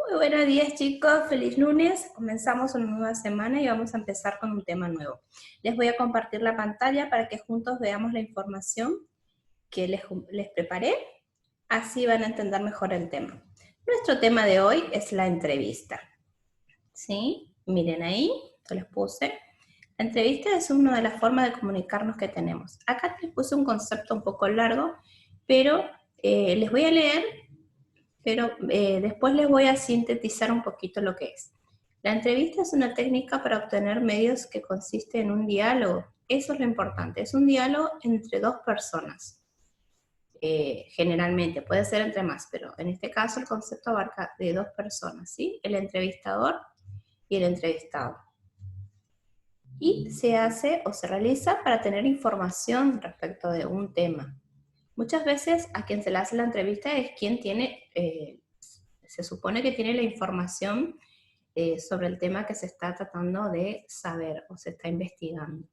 Muy buenos días chicos, feliz lunes. Comenzamos una nueva semana y vamos a empezar con un tema nuevo. Les voy a compartir la pantalla para que juntos veamos la información que les preparé. Así van a entender mejor el tema. Nuestro tema de hoy es la entrevista. ¿Sí? Miren ahí, yo les puse. La entrevista es una de las formas de comunicarnos que tenemos. Acá les puse un concepto un poco largo, pero les voy a leer, pero después les voy a sintetizar un poquito lo que es. La entrevista es una técnica para obtener medios que consiste en un diálogo. Eso es lo importante, es un diálogo entre dos personas. Generalmente, puede ser entre más, pero en este caso el concepto abarca de dos personas, ¿sí? El entrevistador y el entrevistado. Y se hace o se realiza para tener información respecto de un tema. Muchas veces a quien se le hace la entrevista es quien tiene, se supone que tiene la información sobre el tema que se está tratando de saber o se está investigando.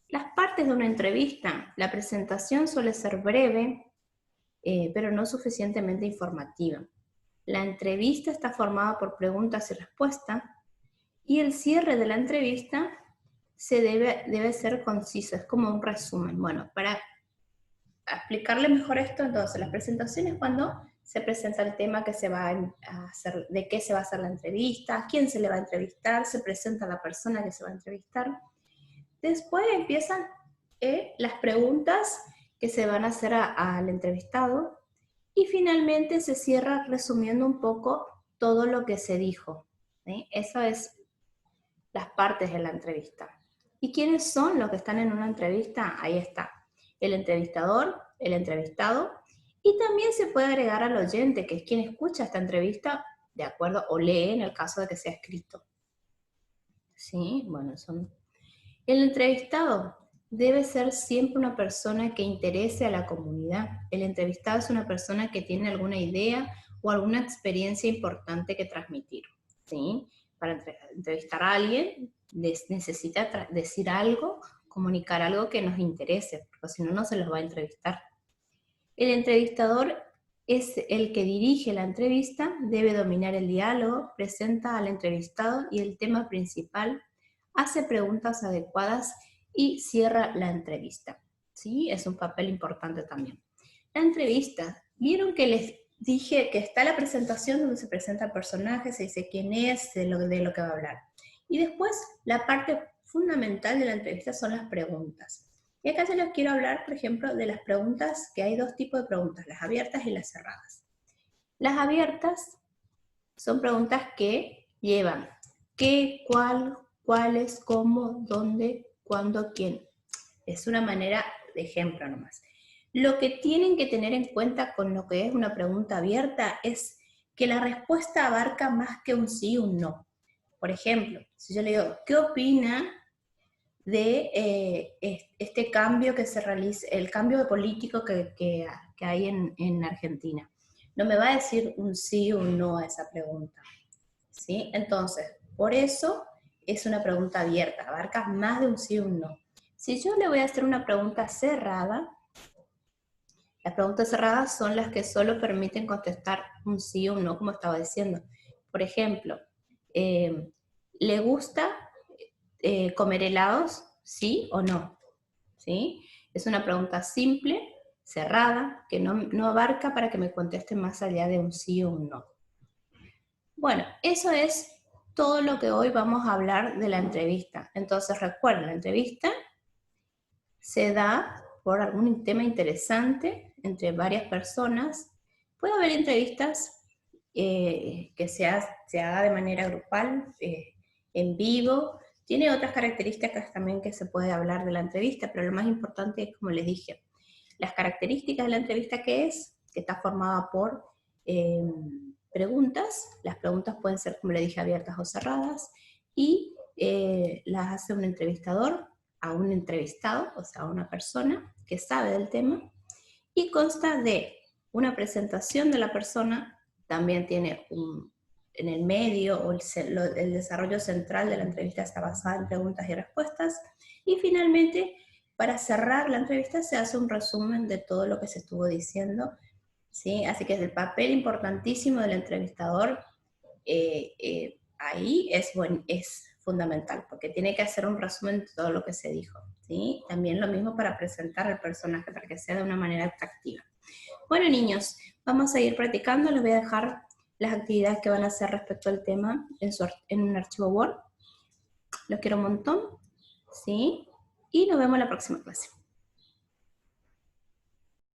Las partes de una entrevista, la presentación suele ser breve, pero no suficientemente informativa. La entrevista está formada por preguntas y respuestas, y el cierre de la entrevista debe ser conciso, es como un resumen. Bueno, para explicarle mejor esto, entonces, la presentación es cuando se presenta el tema que se va a hacer, de qué se va a hacer la entrevista, a quién se le va a entrevistar, se presenta la persona que se va a entrevistar. Después empiezan las preguntas que se van a hacer al entrevistado, y finalmente se cierra resumiendo un poco todo lo que se dijo. ¿Sí? Eso es las partes de la entrevista. ¿Y quiénes son los que están en una entrevista? Ahí está. El entrevistador, el entrevistado, y también se puede agregar al oyente, que es quien escucha esta entrevista, de acuerdo, o lee en el caso de que sea escrito. ¿Sí? Bueno, son... El entrevistado debe ser siempre una persona que interese a la comunidad. El entrevistado es una persona que tiene alguna idea o alguna experiencia importante que transmitir. ¿Sí? Para entrevistar a alguien necesita decir algo, comunicar algo que nos interese, porque si no, no se los va a entrevistar. El entrevistador es el que dirige la entrevista, debe dominar el diálogo, presenta al entrevistado y el tema principal, hace preguntas adecuadas y cierra la entrevista. ¿Sí? Es un papel importante también. La entrevista, ¿vieron que les dije que está la presentación donde se presenta el personaje, se dice quién es, de lo que va a hablar? Y después, la parte fundamental de la entrevista son las preguntas. Y acá yo les quiero hablar, por ejemplo, de las preguntas, que hay dos tipos de preguntas, las abiertas y las cerradas. Las abiertas son preguntas que llevan qué, cuál, cuáles, cómo, dónde, cuándo, quién. Es una manera de ejemplo nomás. Lo que tienen que tener en cuenta con lo que es una pregunta abierta es que la respuesta abarca más que un sí o un no. Por ejemplo, si yo le digo, ¿qué opina de este cambio que se realiza, el cambio político que hay en Argentina? No me va a decir un sí o un no a esa pregunta. ¿Sí? Entonces, por eso es una pregunta abierta, abarca más de un sí o un no. Si yo le voy a hacer una pregunta cerrada, las preguntas cerradas son las que solo permiten contestar un sí o un no, como estaba diciendo. Por ejemplo, ¿le gusta comer helados? ¿Sí o no? ¿Sí? Es una pregunta simple, cerrada, que no abarca para que me contesten más allá de un sí o un no. Bueno, eso es todo lo que hoy vamos a hablar de la entrevista. Entonces recuerden, la entrevista se da por algún tema interesante entre varias personas. Puede haber entrevistas que se haga de manera grupal, en vivo. Tiene otras características también que se puede hablar de la entrevista, pero lo más importante es, como les dije, las características de la entrevista que está formada por preguntas. Las preguntas pueden ser, como le dije, abiertas o cerradas, y las hace un entrevistador a un entrevistado, o sea, a una persona que sabe del tema, y consta de una presentación de la persona, también tiene en el medio, o el desarrollo central de la entrevista está basada en preguntas y respuestas, y finalmente, para cerrar la entrevista, se hace un resumen de todo lo que se estuvo diciendo, ¿sí? Así que es el papel importantísimo del entrevistador, ahí es fundamental, porque tiene que hacer un resumen de todo lo que se dijo, ¿sí? También lo mismo para presentar al personaje, para que sea de una manera atractiva. Bueno, niños, vamos a seguir practicando. Les voy a dejar las actividades que van a hacer respecto al tema en un archivo Word. Los quiero un montón, ¿sí? Y nos vemos en la próxima clase.